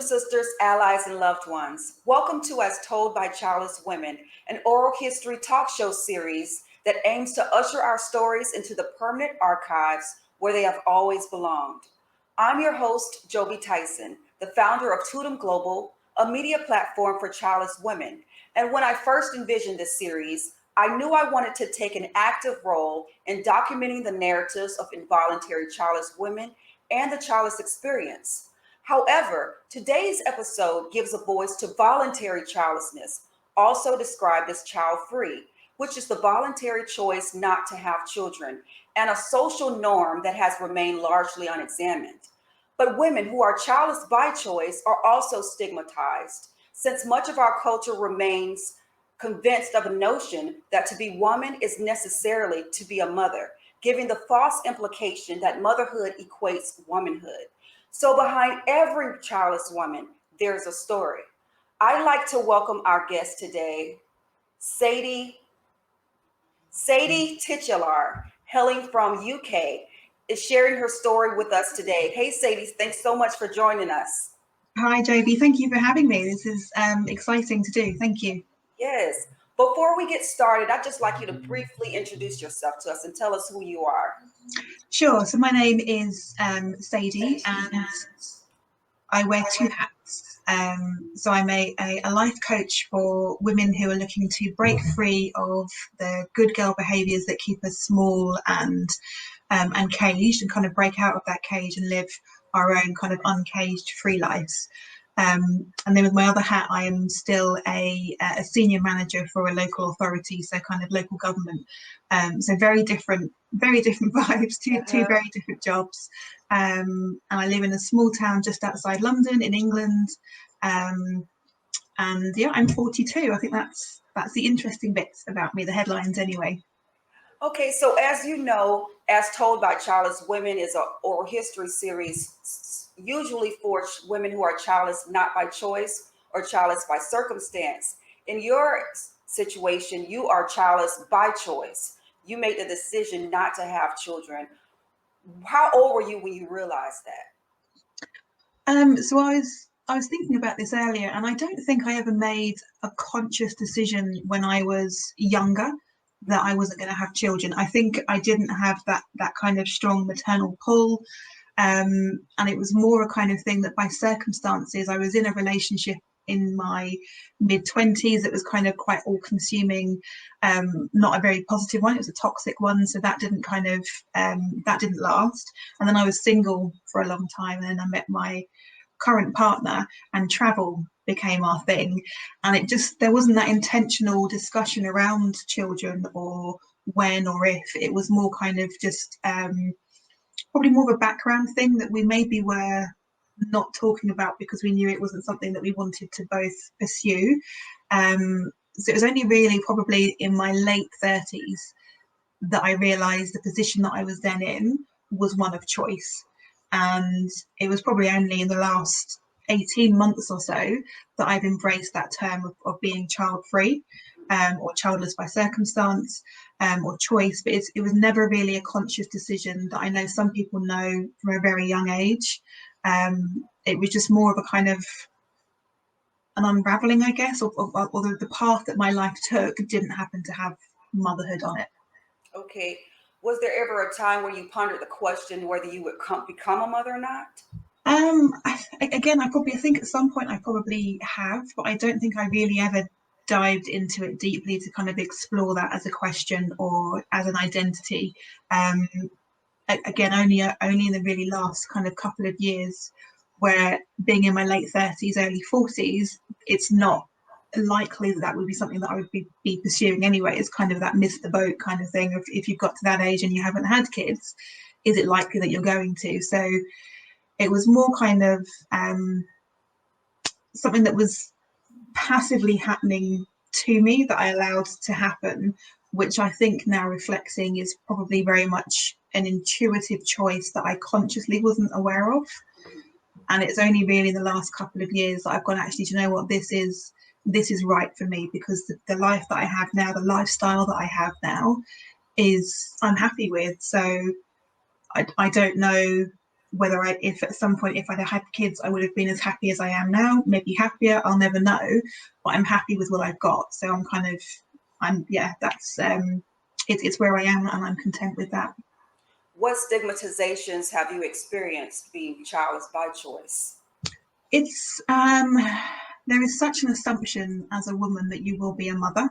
sisters, allies, and loved ones. Welcome to As Told by Childless Women, an oral history talk show series that aims to usher our stories into the permanent archives where they have always belonged. I'm your host, Jobi Tyson, the founder of Tudum Global, a media platform for childless women. And when I first envisioned this series, I knew I wanted to take an active role in documenting the narratives of involuntary childless women and the childless experience. However, today's episode gives a voice to voluntary childlessness, also described as child-free, which is the voluntary choice not to have children, and a social norm that has remained largely unexamined. But women who are childless by choice are also stigmatized, since much of our culture remains convinced of a notion that to be woman is necessarily to be a mother, giving the false implication that motherhood equates womanhood. So behind every childless woman, there's a story. I'd like to welcome our guest today, Sadie Tichelaar, hailing from UK, is sharing her story with us today. Hey, Sadie, thanks so much for joining us. Hi, Jobi. Thank you for having me. This is exciting to do. Thank you. Yes. Before we get started, I'd just like you to briefly introduce yourself to us and tell us who you are. Sure. So my name is Sadie, and I wear two hats. So I'm a life coach for women who are looking to break free of the good girl behaviours that keep us small and caged, and kind of break out of that cage and live our own kind of uncaged free lives. And then with my other hat, I am still a senior manager for a local authority, so kind of local government. So very different vibes, two very different jobs. And I live in a small town just outside London in England. And yeah, I'm 42. I think that's the interesting bits about me, the headlines anyway. Okay, so as you know, As Told by Childless Women is an oral history series, usually for women who are childless not by choice or childless by circumstance. In your situation, you are childless by choice. You made the decision not to have children. How old were you when you realized that? So I was thinking about this earlier, and I don't think I ever made a conscious decision when I was younger that I wasn't going to have children. I think I didn't have that kind of strong maternal pull, and it was more a kind of thing that by circumstances I was in a relationship in my mid-20s. It was kind of quite all-consuming, not a very positive one. It was a toxic one, so that didn't last. And then I was single for a long time, and then I met my current partner, and travel became our thing. And there wasn't that intentional discussion around children or when or if. It was more kind of just probably more of a background thing that we maybe were not talking about because we knew it wasn't something that we wanted to both pursue. So it was only really probably in my late 30s that I realised the position that I was then in was one of choice. And it was probably only in the last 18 months or so that I've embraced that term of being child-free, or childless by circumstance, or choice. But it was never really a conscious decision that I know some people know from a very young age. It was just more of a kind of an unraveling, I guess, or the path that my life took didn't happen to have motherhood on it. Okay. Was there ever a time where you pondered the question whether you would become a mother or not? I think at some point I probably have, but I don't think I really ever dived into it deeply to kind of explore that as a question or as an identity. Again, only in the really last kind of couple of years, where being in my late 30s, early 40s, it's not likely that would be something that I would be pursuing anyway. It's kind of that miss the boat kind of thing. If you've got to that age and you haven't had kids, is it likely that you're going to? So it was more kind of something that was passively happening to me that I allowed to happen, which I think now reflecting is probably very much an intuitive choice that I consciously wasn't aware of. And it's only really the last couple of years that I've gone, actually, do you know what, this is right for me, because the life that I have now, the lifestyle that I have now, I'm happy with. So I don't know if at some point, if I'd had kids, I would have been as happy as I am now, maybe happier, I'll never know, but I'm happy with what I've got. So it's where I am, and I'm content with that. What stigmatizations have you experienced being childless by choice? It's there is such an assumption as a woman that you will be a mother.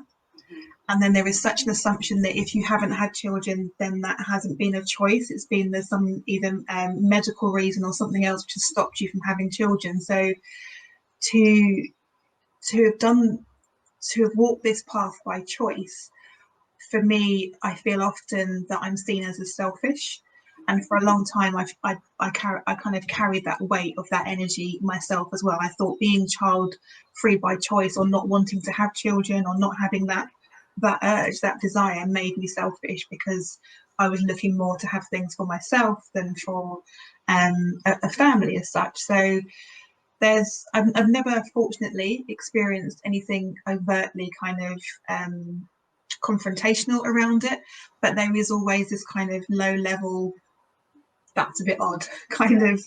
Mhm. And then there is such an assumption that if you haven't had children, then that hasn't been a choice. It's been there's some either medical reason or something else which has stopped you from having children. So to to have done to have walked this path by choice, for me, I feel often that I'm seen as selfish. And for a long time, I kind of carried that weight of that energy myself as well. I thought being child free by choice, or not wanting to have children, or not having that urge, that desire, made me selfish, because I was looking more to have things for myself than for a family as such. So I've never fortunately experienced anything overtly kind of confrontational around it, but there is always this kind of low level, that's a bit odd kind of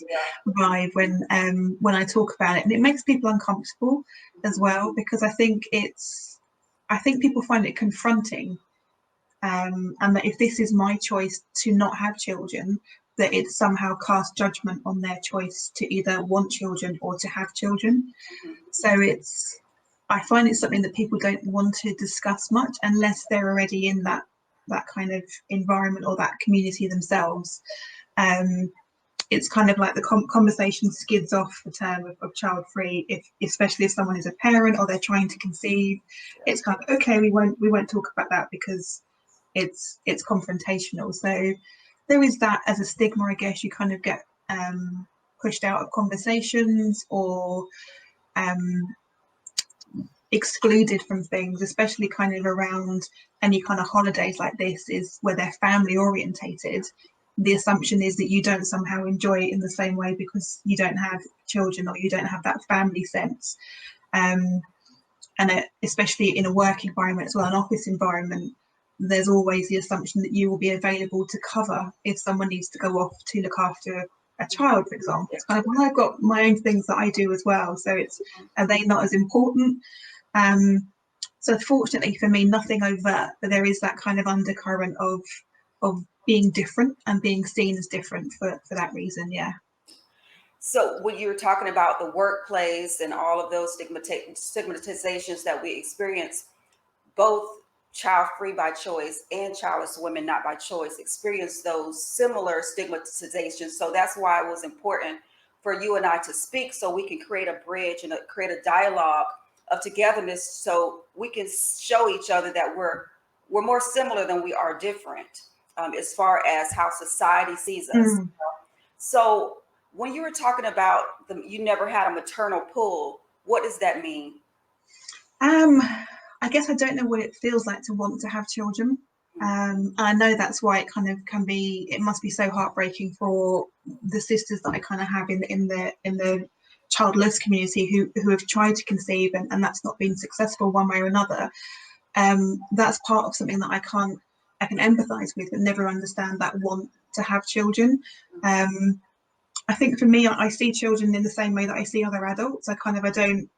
vibe when I talk about it, and it makes people uncomfortable as well, because I think people find it confronting, and that if this is my choice to not have children, that it somehow casts judgment on their choice to either want children or to have children. So I find it's something that people don't want to discuss much unless they're already in that kind of environment or that community themselves. Um, it's kind of like the conversation skids off the term of child free, if especially if someone is a parent or they're trying to conceive. It's kind of okay, we won't talk about that because it's confrontational. So there is that as a stigma, I guess. You kind of get pushed out of conversations, or um, excluded from things, especially kind of around any kind of holidays like this, is where they're family orientated. The assumption is that you don't somehow enjoy it in the same way because you don't have children, or you don't have that family sense. Um, and especially in a work environment as well, an office environment, there's always the assumption that you will be available to cover if someone needs to go off to look after a child, for example. It's kind of, well, I've got my own things that I do as well, so are they not as important? So fortunately for me, nothing overt, but there is that kind of undercurrent of being different and being seen as different for that reason. Yeah. So when you're talking about the workplace and all of those stigmatizations that we experience, both child free by choice and childless women not by choice experience those similar stigmatizations. So that's why it was important for you and I to speak, so we can create a bridge and create a dialogue of togetherness, so we can show each other that we're more similar than we are different, as far as how society sees us. Mm. So when you were talking about you never had a maternal pull, what does that mean? Um, I guess I don't know what it feels like to want to have children. I know that's why it kind of it must be so heartbreaking for the sisters that I kind of have in the childless community who have tried to conceive, and that's not been successful one way or another. That's part of something that I can empathize with, but never understand that want to have children. I think for me, I see children in the same way that I see other adults. I don't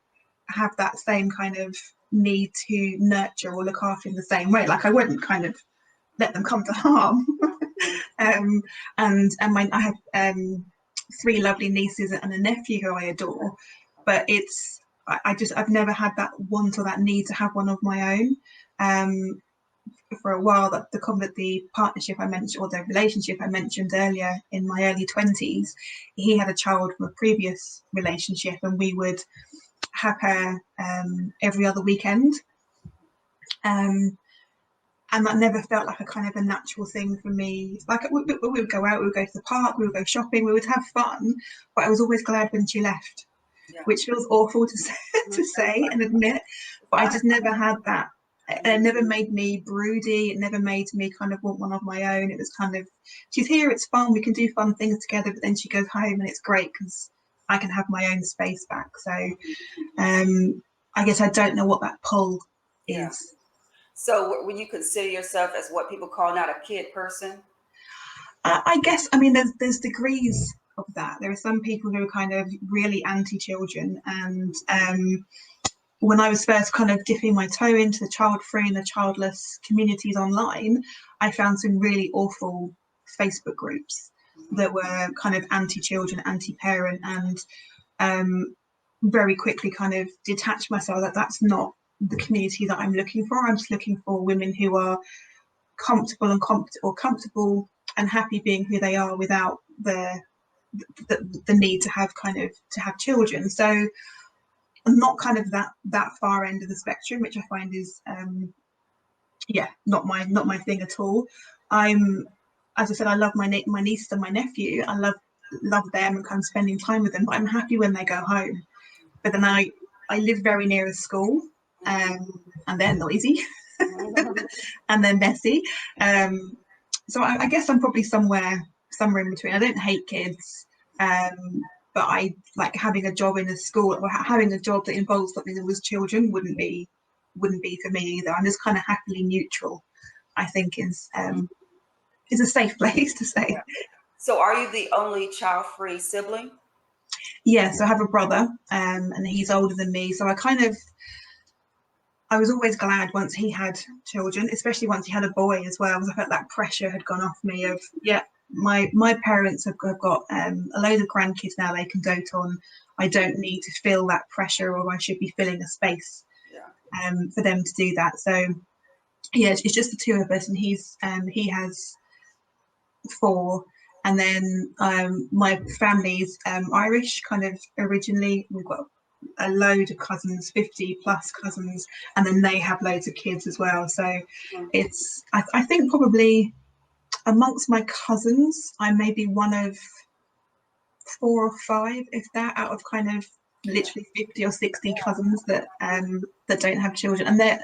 have that same kind of need to nurture or look after in the same way. Like, I wouldn't kind of let them come to harm. I have three lovely nieces and a nephew who I adore, but I've never had that want or that need to have one of my own. For a while, that the partnership I mentioned, or the relationship I mentioned earlier, in my early 20s, he had a child from a previous relationship, and we would have her every other weekend. And that never felt like a kind of a natural thing for me. Like, we would go out, we would go to the park, we would go shopping, we would have fun, but I was always glad when she left, Yeah. which feels awful to say and admit, but I just never had that. It never made me broody. It never made me kind of want one of my own. It was kind of, she's here, it's fun, we can do fun things together, but then she goes home and it's great because I can have my own space back. So I guess I don't know what that pull Yeah. is. So when you consider yourself as what people call not a kid person? I guess, I mean, there's degrees of that. There are some people who are kind of really anti-children, and when I was first kind of dipping my toe into the child-free and the childless communities online, I found some really awful Facebook groups that were kind of anti-children, anti-parent, and very quickly kind of detached myself that that's not the community that I'm looking for. I'm just looking for women who are comfortable and happy being who they are without the need to have children. So I'm not kind of that far end of the spectrum, which I find is not my thing at all. As I said, I love my niece and my nephew. I love them and kind of spending time with them, but I'm happy when they go home. But then I live very near a school, and they're noisy and they're messy. So I guess I'm probably somewhere in between. I don't hate kids, but I like having a job in a school, or having a job that involves something that was children wouldn't be for me either. I'm just kind of happily neutral, I think is a safe place to say. Yeah. So are you the only child-free sibling? Yes, I have a brother, and he's older than me. So I was always glad once he had children, especially once he had a boy as well, because I felt that pressure had gone off me of, my parents have got a load of grandkids now they can dote on. I don't need to feel that pressure, or I should be filling a space for them to do that. So yeah, it's just the two of us, and he has 4. And then my family's Irish, kind of originally. We've got a load of cousins, 50 plus cousins, and then they have loads of kids as well. So it's, I think probably amongst my cousins, I may be one of 4 or 5, if that, out of kind of literally 50 or 60 cousins that don't have children. And they're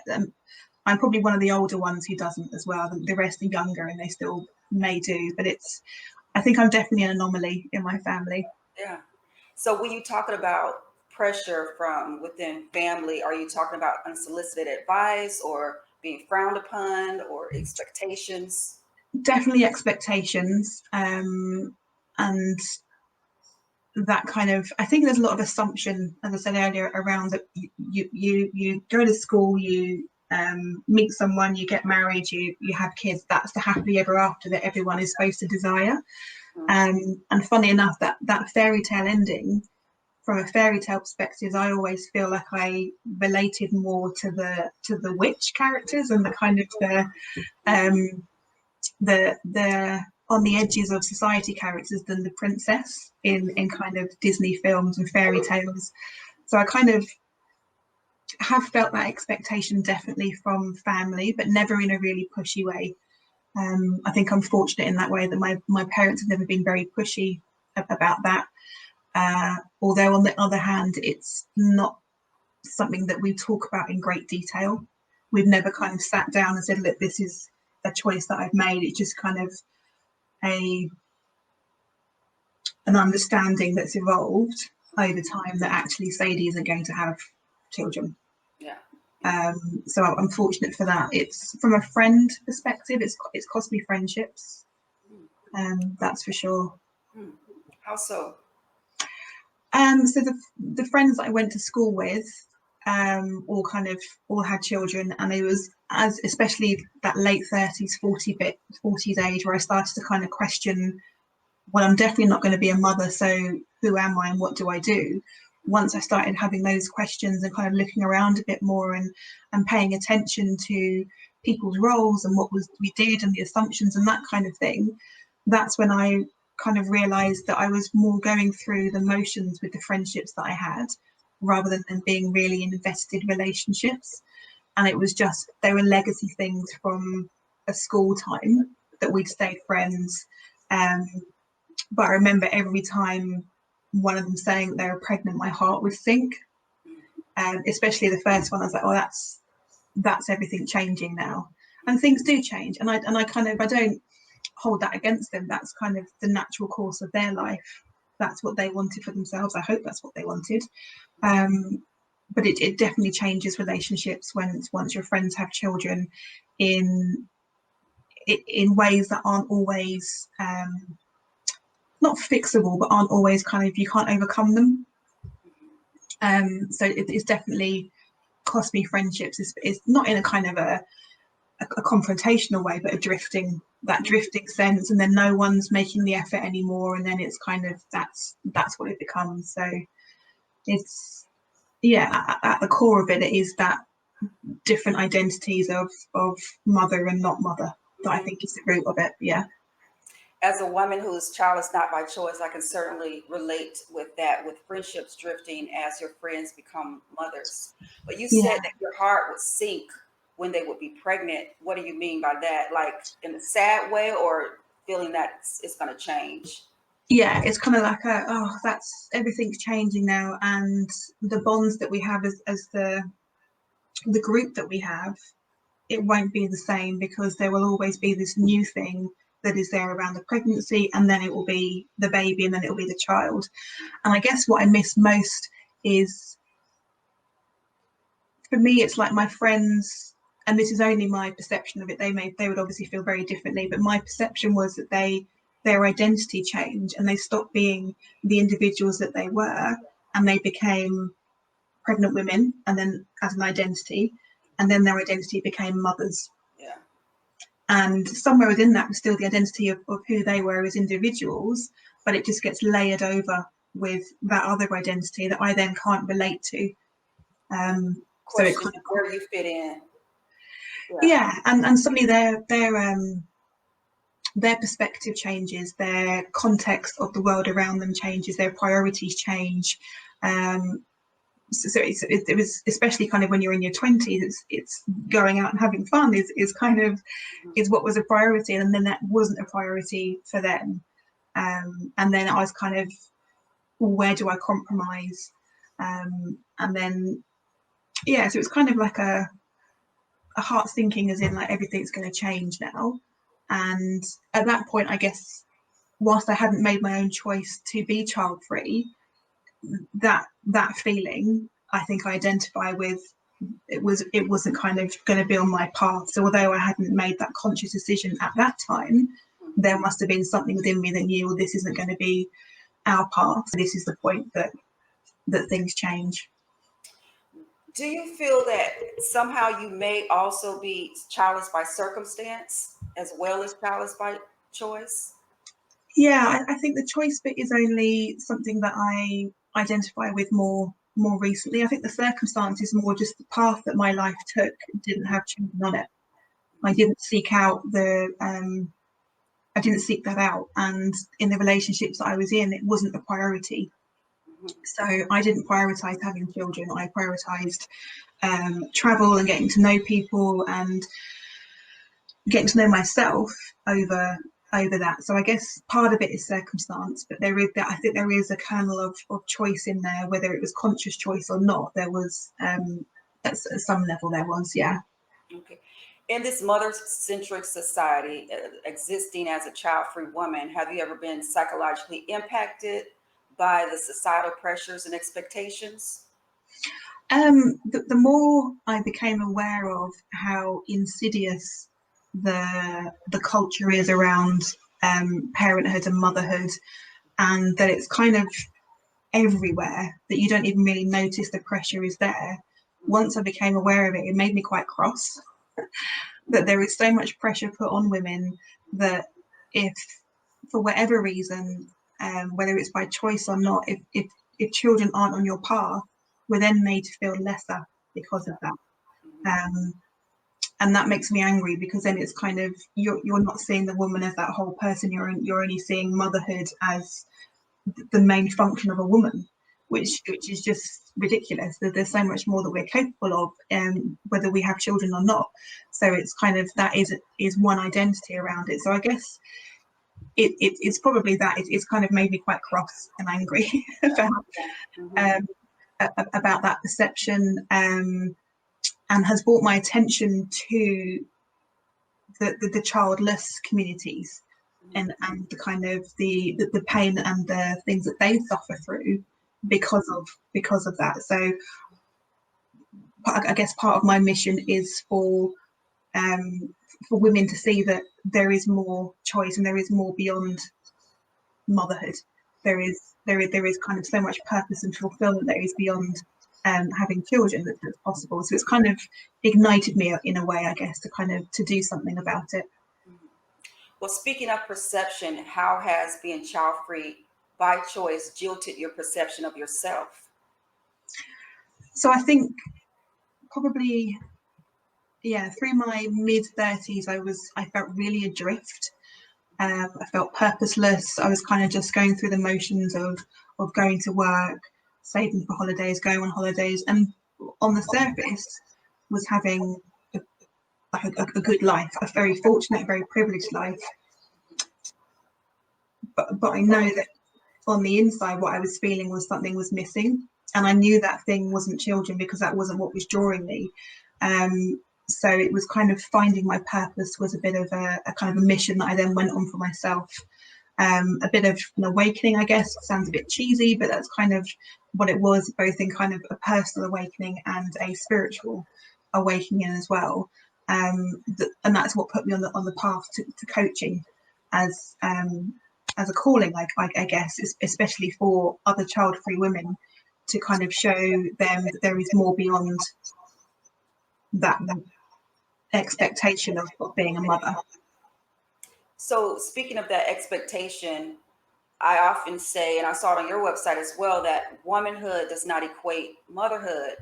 I'm probably one of the older ones who doesn't as well. The rest are younger and they still may do, but I think I'm definitely an anomaly in my family. Yeah. So when you're talking about pressure from within family, are you talking about unsolicited advice or being frowned upon or expectations? Definitely expectations, and that kind of, I think there's a lot of assumption, as I said earlier, around that you go to school, you meet someone, you get married, you have kids. That's the happily ever after that everyone is supposed to desire. And funny enough, that fairy tale ending, from a fairy tale perspective, I always feel like I related more to the witch characters and the kind of the on the edges of society characters than the princess in kind of Disney films and fairy tales. So I kind of have felt that expectation definitely from family, but never in a really pushy way. I think I'm fortunate in that way that my parents have never been very pushy about that. Although on the other hand, it's not something that we talk about in great detail. We've never kind of sat down and said, look, this is a choice that I've made. It's just kind of an understanding that's evolved over time that actually Sadie isn't going to have children. Yeah. So I'm fortunate for that. It's from a friend perspective, it's cost me friendships. That's for sure. How so? So the friends that I went to school with, all had children, and it was especially that late 30s, 40s age where I started to kind of question, well, I'm definitely not going to be a mother, so who am I and what do I do? Once I started having those questions and kind of looking around a bit more and paying attention to people's roles and what we did and the assumptions and that kind of thing, that's when I kind of realized that I was more going through the motions with the friendships that I had rather than being really in invested relationships. And it was just, they were legacy things from a school time that we'd stayed friends. But I remember every time one of them saying that they were pregnant, my heart would sink. Especially the first one, I was like, oh, that's everything changing now. And things do change. And I don't hold that against them. That's kind of the natural course of their life. That's what they wanted for themselves. I hope that's what they wanted. But it definitely changes relationships once your friends have children in ways that aren't always not fixable, but aren't always kind of, you can't overcome them. So it's definitely cost me friendships. It's not in a kind of a confrontational way, but that drifting sense, and then no one's making the effort anymore, and then it's kind of that's what it becomes. So it's, yeah, at the core of it is that different identities of mother and not mother that I think is the root of it. Yeah. As a woman whose child is not by choice, I can certainly relate with that, with friendships drifting as your friends become mothers. But you said Yeah. that your heart would sink when they would be pregnant. What do you mean by that? Like in a sad way, or feeling that it's going to change? Yeah, it's kind of like that's everything's changing now, and the bonds that we have as the group that we have, it won't be the same, because there will always be this new thing that is there around the pregnancy, and then it will be the baby, and then it will be the child. And I guess what I miss most is, for me, it's like my friends, and this is only my perception of it, they would obviously feel very differently, but my perception was that their identity changed, and they stopped being the individuals that they were, and they became pregnant women, and then as an identity, and then their identity became mothers. Yeah. And somewhere within that was still the identity of who they were as individuals, but it just gets layered over with that other identity that I then can't relate to. So it Question: kind of, where do you fit in? Yeah. yeah, and suddenly their perspective changes, their context of the world around them changes, their priorities change. So it was, especially kind of when you're in your 20s, it's going out and having fun is kind of is what was a priority, and then that wasn't a priority for them. And then I was kind of, where do I compromise? And then, yeah, so it's kind of like a heart sinking, as in like everything's going to change now. And at that point, I guess, whilst I hadn't made my own choice to be child free, that feeling, I think I identify with. It wasn't kind of going to be on my path. So although I hadn't made that conscious decision at that time, there must have been something within me that knew, well, this isn't going to be our path. This is the point that things change. Do you feel that somehow you may also be childless by circumstance as well as childless by choice? Yeah, I think the choice bit is only something that I identify with more recently. I think the circumstance is more just the path that my life took didn't have children on it. I didn't seek out I didn't seek that out, and in the relationships that I was in, it wasn't a priority. So I didn't prioritize having children. I prioritized travel and getting to know people and getting to know myself over that. So I guess part of it is circumstance, but there is that, I think there is a kernel of choice in there, whether it was conscious choice or not. There was at some level there was, yeah. Okay. In this mother-centric society, existing as a child-free woman, have you ever been psychologically impacted by the societal pressures and expectations? The more I became aware of how insidious the culture is around parenthood and motherhood, and that it's kind of everywhere, that you don't even really notice the pressure is there. Once I became aware of it, it made me quite cross that there is so much pressure put on women that, if for whatever reason, whether it's by choice or not, if children aren't on your path, we're then made to feel lesser because of that. Um, and that makes me angry, because then it's kind of, you're not seeing the woman as that whole person. You're only seeing motherhood as the main function of a woman, which is just ridiculous. There's so much more that we're capable of, whether we have children or not. So it's kind of, that is one identity around it. So I guess it's probably that it's kind of made me quite cross and angry um, about that perception, and has brought my attention to the childless communities, and the kind of the pain and the things that they suffer through because of that. So I guess part of my mission is for women to see that there is more choice, and there is more beyond motherhood. There is kind of so much purpose and fulfillment that is beyond having children that's possible. So it's kind of ignited me in a way, I guess, to kind of to do something about it. Well, speaking of perception, how has being child free by choice jilted your perception of yourself? So I think probably, yeah, through my mid-30s, I felt really adrift. I felt purposeless. I was kind of just going through the motions of going to work, saving for holidays, going on holidays, and on the surface was having a good life, a very fortunate, very privileged life. But I know that on the inside, what I was feeling was something was missing, and I knew that thing wasn't children because that wasn't what was drawing me. So it was kind of finding my purpose was a bit of a kind of a mission that I then went on for myself. A bit of an awakening, I guess. Sounds a bit cheesy, but that's kind of what it was, both in kind of a personal awakening and a spiritual awakening as well. And that's what put me on the path to coaching as a calling, I guess, especially for other child-free women, to kind of show them that there is more beyond that expectation of being a mother. So, speaking of that expectation, I often say, and I saw it on your website as well, that womanhood does not equate motherhood,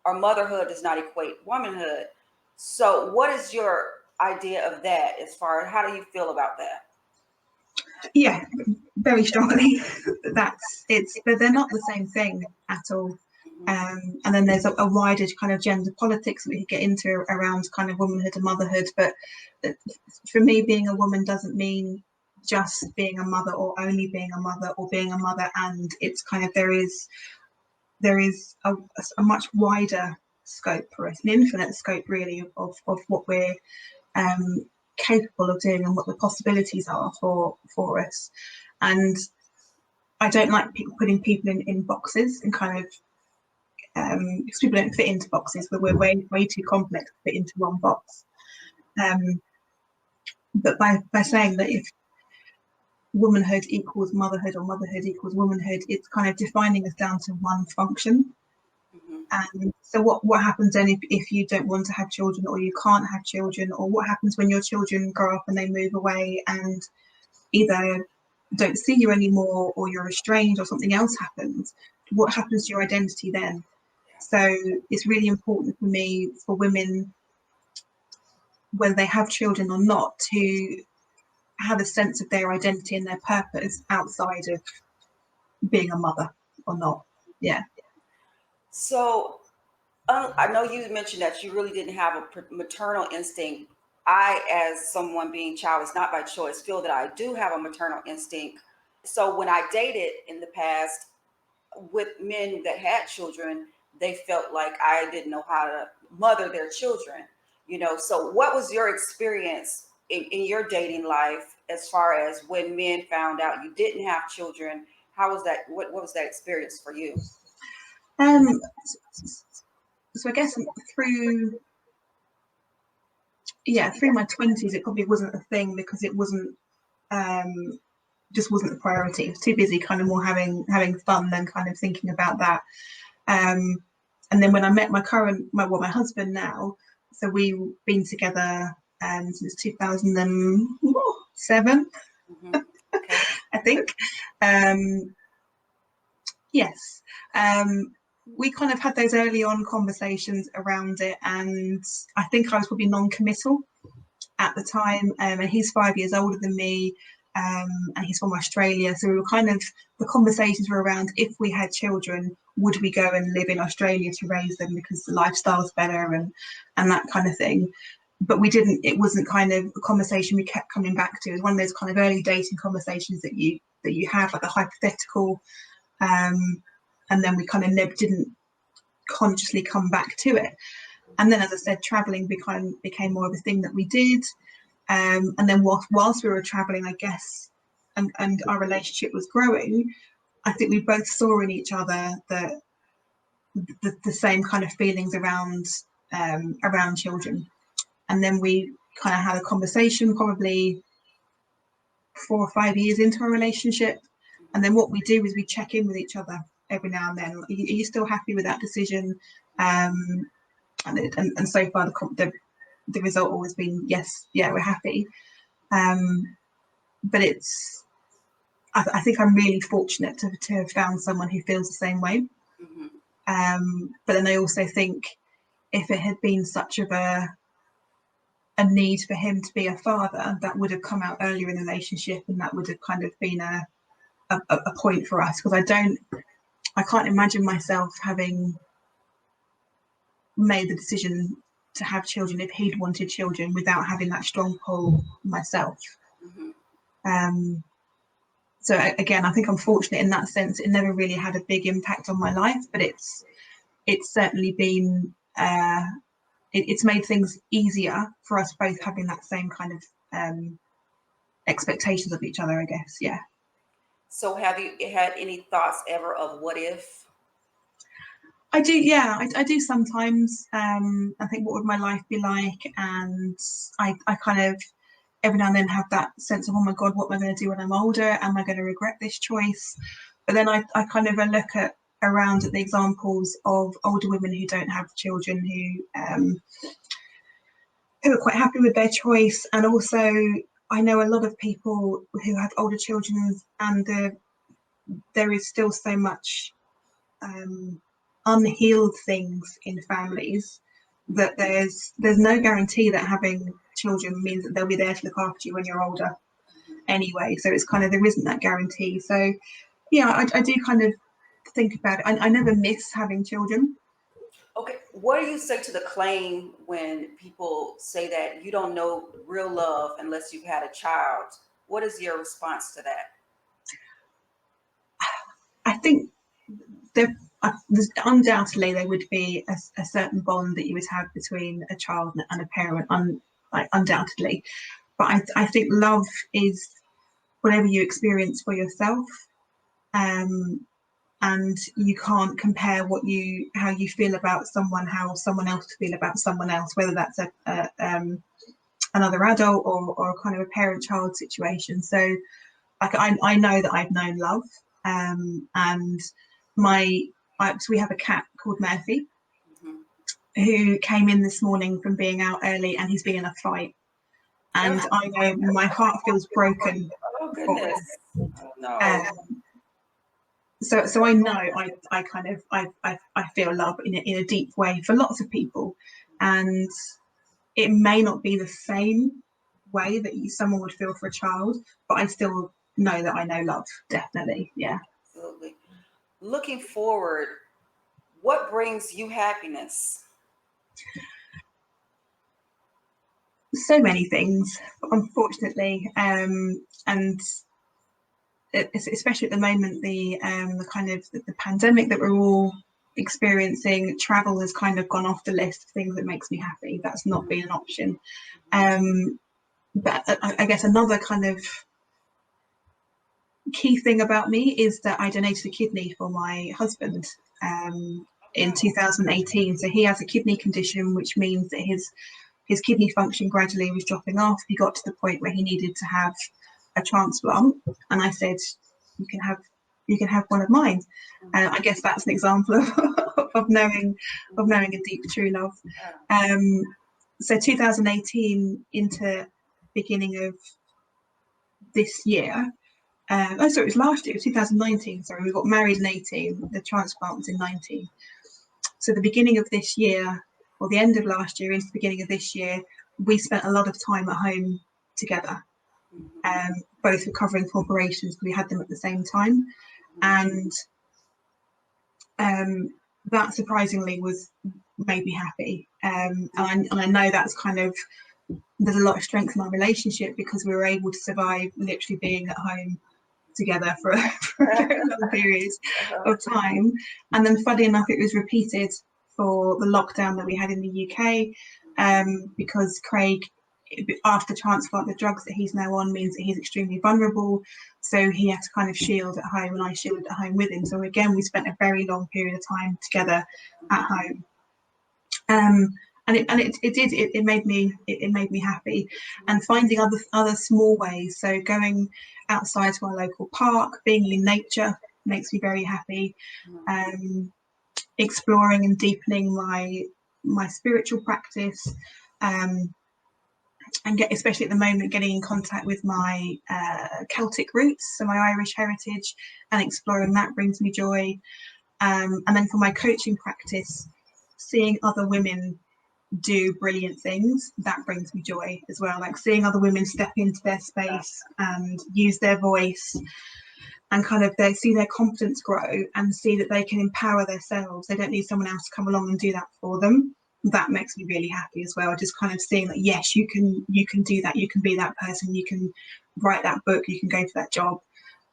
or motherhood does not equate womanhood. So, what is your idea of that as far as how do you feel about that? Yeah, very strongly. But they're not the same thing at all. And then there's a wider kind of gender politics that we could get into around kind of womanhood and motherhood. But for me, being a woman doesn't mean just being a mother or only being a mother or being a mother. And it's kind of there is a much wider scope for us, an infinite scope really of what we're capable of doing and what the possibilities are for us. And I don't like putting people in boxes and kind of because people don't fit into boxes, but we're way too complex to fit into one box. But by saying that if womanhood equals motherhood or motherhood equals womanhood, it's kind of defining us down to one function. Mm-hmm. And so what happens then if you don't want to have children or you can't have children, or what happens when your children grow up and they move away and either don't see you anymore or you're estranged or something else happens? What happens to your identity then? So it's really important for me, for women, whether they have children or not, to have a sense of their identity and their purpose outside of being a mother or not. Yeah. So, I know you mentioned that you really didn't have a maternal instinct. I, as someone being childless, not by choice, feel that I do have a maternal instinct. So, when I dated in the past with men that had children, they felt like I didn't know how to mother their children. So what was your experience in your dating life as far as when men found out you didn't have children? How was that? What was that experience for you? Um, so I guess through through my 20s, it probably wasn't a thing because it wasn't um, just wasn't a priority. I was too busy kind of more having fun than kind of thinking about that. Um, and then when I met my husband now, so we've been together since 2007, Mm-hmm. Okay. I think. Um, yes. We kind of had those early on conversations around it, and I think I was probably non-committal at the time, and he's 5 years older than me, and he's from Australia. So we were kind of, the conversations were around, if we had children, would we go and live in Australia to raise them because the lifestyle's better and that kind of thing. But we didn't. It wasn't kind of a conversation we kept coming back to. It was one of those kind of early dating conversations that you have, like a hypothetical, and then we kind of didn't consciously come back to it. And then, as I said, traveling became more of a thing that we did. And then whilst we were traveling, I guess, and our relationship was growing, I think we both saw in each other the same kind of feelings around children. And then we kind of had a conversation probably 4 or 5 years into a relationship. And then what we do is we check in with each other every now and then. Are you still happy with that decision? And so far the result always been yes, yeah, we're happy. But I think I'm really fortunate to have found someone who feels the same way. But then I also think if it had been such of a need for him to be a father, that would have come out earlier in the relationship, and that would have kind of been a point for us, because I can't imagine myself having made the decision to have children if he'd wanted children without having that strong pull myself. So again, I think I'm fortunate in that sense. It never really had a big impact on my life, but it's certainly been it's made things easier for us both having that same kind of expectations of each other, I guess. Yeah. So have you had any thoughts ever of what if? I do, yeah, I do sometimes. I think, what would my life be like? And I kind of every now and then have that sense of, oh my God, what am I going to do when I'm older? Am I going to regret this choice? But then I kind of look around at the examples of older women who don't have children, who are quite happy with their choice. And also, I know a lot of people who have older children, and there is still so much unhealed things in families that there's no guarantee that having children means that they'll be there to look after you when you're older anyway. So it's kind of, there isn't that guarantee. So yeah, I do kind of think about it. I never miss having children. Okay, what do you say to the claim when people say that you don't know real love unless you've had a child? What is your response to that? I think undoubtedly there would be a certain bond that you would have between a child and a parent, undoubtedly. But I think love is whatever you experience for yourself, and you can't compare how you feel about someone, how someone else feel about someone else, whether that's another adult or kind of a parent-child situation. So like I know that I've known love, and so we have a cat called Murphy, who came in this morning from being out early, and he's been in a fight, and I know my heart feels broken. Oh goodness. Oh, no. So I know I kind of I feel love in a deep way for lots of people, and it may not be the same way that someone would feel for a child, but I still know that I know love, definitely. Yeah. Absolutely. Looking forward, what brings you happiness? So many things, unfortunately, and especially at the moment, the kind of the pandemic that we're all experiencing, travel has kind of gone off the list of things that makes me happy. That's not been an option. But I guess another kind of key thing about me is that I donated a kidney for my husband in 2018. So he has a kidney condition, which means that his kidney function gradually was dropping off. He got to the point where he needed to have a transplant, and I said, you can have one of mine. I guess that's an example of knowing a deep true love. So 2018 into beginning of this year. Sorry, it was last year, 2019. Sorry, we got married in 18. The transplant was in 19. So the beginning of this year, or the end of last year into the beginning of this year, we spent a lot of time at home together, both recovering from operations. We had them at the same time, and that surprisingly made me happy. And I know that's kind of, there's a lot of strength in our relationship because we were able to survive literally being at home together for a very long period of time. And then funny enough, it was repeated for the lockdown that we had in the UK, because Craig, after transplant, the drugs that he's now on means that he's extremely vulnerable. So he had to kind of shield at home, and I shielded at home with him. So again, we spent a very long period of time together at home. it made me happy. And finding other small ways, so going outside to our local park, being in nature makes me very happy. Exploring and deepening my spiritual practice, and especially at the moment, getting in contact with my Celtic roots, so my Irish heritage, and exploring that brings me joy. And then for my coaching practice, seeing other women do brilliant things, that brings me joy as well. Like seeing other women step into their space and use their voice, and kind of they see their confidence grow and see that they can empower themselves. They don't need someone else to come along and do that for them. That makes me really happy as well. Just kind of seeing that, yes, you can do that. You can be that person. You can write that book. You can go for that job.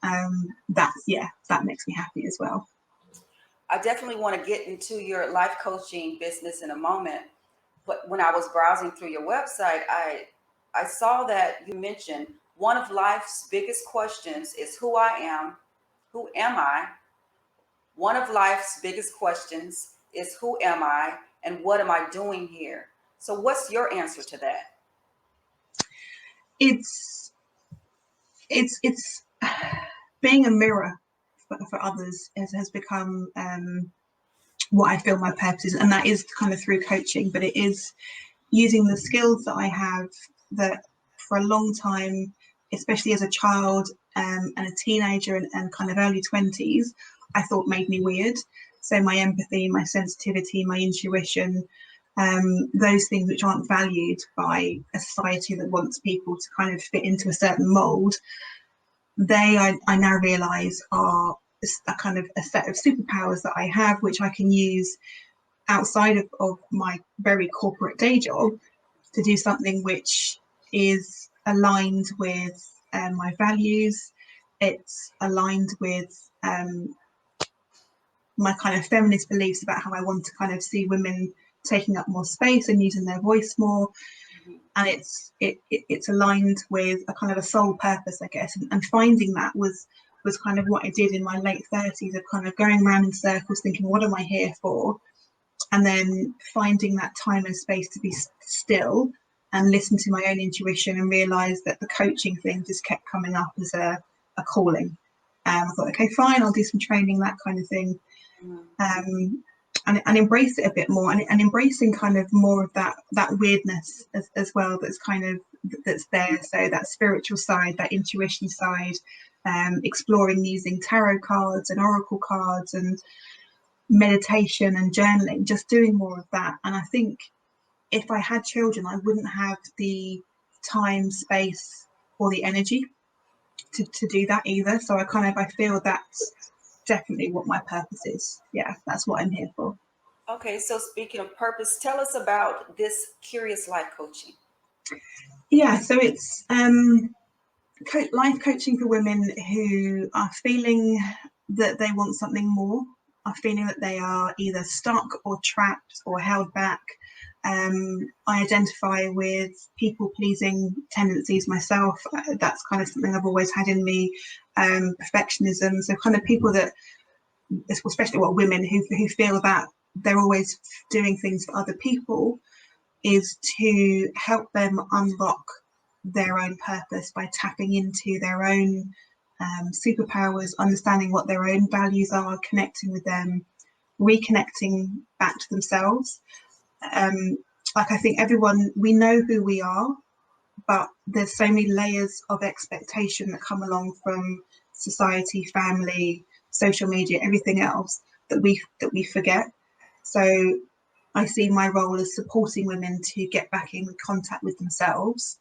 That makes me happy as well. I definitely want to get into your life coaching business in a moment. But when I was browsing through your website, I saw that you mentioned one of life's biggest questions is who I am, who am I? One of life's biggest questions is who am I and what am I doing here? So what's your answer to that? It's being a mirror for others has become what I feel my purpose is, and that is kind of through coaching, but it is using the skills that I have that for a long time, especially as a child and a teenager and kind of early 20s, I thought made me weird. So my empathy, my sensitivity, my intuition, those things which aren't valued by a society that wants people to kind of fit into a certain mold, I now realise are a kind of a set of superpowers that I have, which I can use outside of my very corporate day job to do something which is aligned with my values. It's aligned with my kind of feminist beliefs about how I want to kind of see women taking up more space and using their voice more. And it's aligned with a kind of a soul purpose, I guess. And finding that was kind of what I did in my late 30s, of kind of going around in circles thinking, what am I here for? And then finding that time and space to be still and listen to my own intuition, and realize that the coaching thing just kept coming up as a calling. I thought, okay, fine, I'll do some training, that kind of thing. And embrace it a bit more, and embracing kind of more of that weirdness as well, that's there. So that spiritual side, that intuition side, exploring using tarot cards and oracle cards and meditation and journaling, just doing more of that. And I think if I had children, I wouldn't have the time, space, or the energy to do that either. So I feel that's definitely what my purpose is. Yeah, that's what I'm here for. Okay, so speaking of purpose, tell us about this Curious Life Coaching. Yeah, so it's life coaching for women who are feeling that they want something more, are feeling that they are either stuck or trapped or held back. I identify with people pleasing tendencies myself. That's kind of something I've always had in me. Perfectionism. So kind of people that, especially women who feel that they're always doing things for other people, is to help them unlock their own purpose by tapping into their own superpowers, understanding what their own values are, connecting with them, reconnecting back to themselves. Like I think we know who we are, but there's so many layers of expectation that come along from society, family, social media, everything else that we forget. So I see my role as supporting women to get back in contact with themselves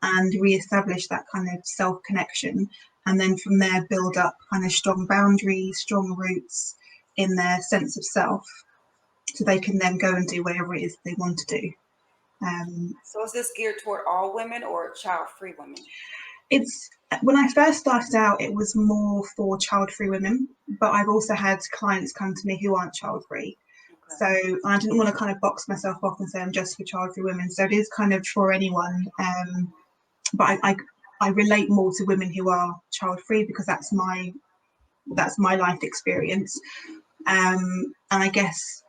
and re-establish that kind of self-connection, and then from there build up kind of strong boundaries, strong roots in their sense of self, so they can then go and do whatever it is they want to do. So is this geared toward all women or child-free women? It's when I first started out, it was more for child-free women, but I've also had clients come to me who aren't child-free. So I didn't want to kind of box myself off and say I'm just for child-free women. So it is kind of for anyone. But I relate more to women who are child-free because that's my life experience. And I guess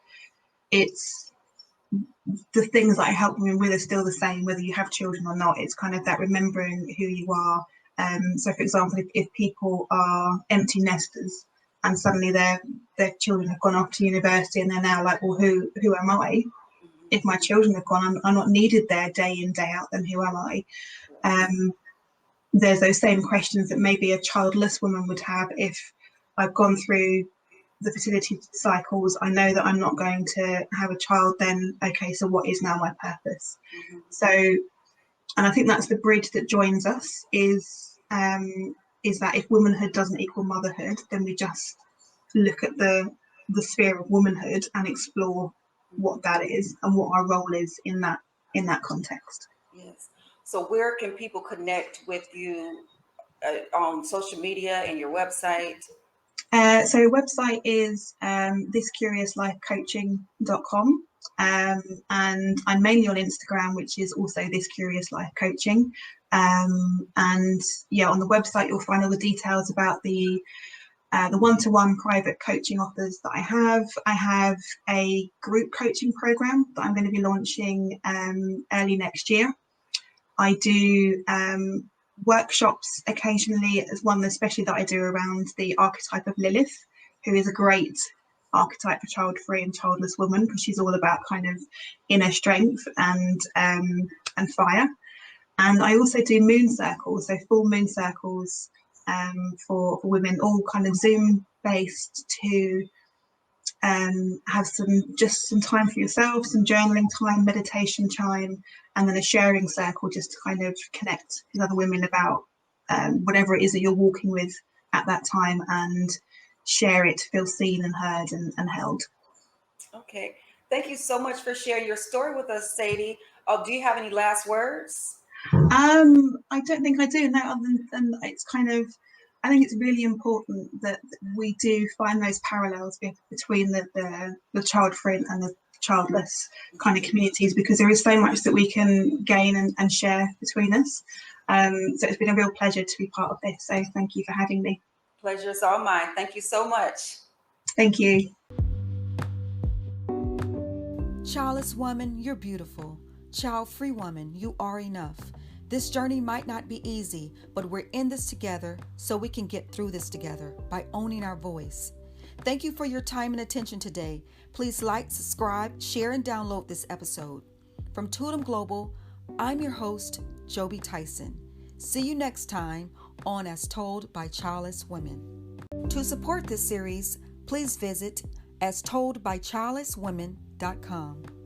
it's the things that I help women with are still the same, whether you have children or not. It's kind of that remembering who you are. So, for example, if people are empty nesters and suddenly their children have gone off to university and they're now like, well, who am I? If my children have gone, I'm not needed there day in, day out, then who am I? There's those same questions that maybe a childless woman would have. If I've gone through the fertility cycles, I know that I'm not going to have a child, then okay, so what is now my purpose? So, and I think that's the bridge that joins us, is that if womanhood doesn't equal motherhood, then we just look at the sphere of womanhood and explore what that is and what our role is in that context. Yes. So where can people connect with you on social media and your website? So your website is thiscuriouslifecoaching.com, and I'm mainly on Instagram, which is also This Curious Life Coaching. And yeah, on the website you'll find all the details about the one-to-one private coaching offers that I have. I have a group coaching program that I'm going to be launching early next year. I do workshops occasionally, as one especially that I do around the archetype of Lilith, who is a great archetype for child-free and childless woman, because she's all about kind of inner strength and fire. And I also do moon circles, so full moon circles for women, all kind of Zoom based, to have some time for yourself, some journaling time, meditation time, and then a sharing circle just to kind of connect with other women about whatever it is that you're walking with at that time, and share it, feel seen and heard and held. Okay. Thank you so much for sharing your story with us, Sadie. Do you have any last words? I don't think I do. No, other than it's kind of, I think it's really important that we do find those parallels between the child-free and the childless kind of communities, because there is so much that we can gain and share between us. So it's been a real pleasure to be part of this. So thank you for having me. Pleasure is all mine. Thank you so much. Thank you. Childless woman, you're beautiful. Child-free woman, you are enough. This journey might not be easy, but we're in this together so we can get through this together by owning our voice. Thank you for your time and attention today. Please like, subscribe, share, and download this episode. From Totem Global, I'm your host, Jobi Tyson. See you next time on As Told by Childless Women. To support this series, please visit astoldbychildlesswomen.com.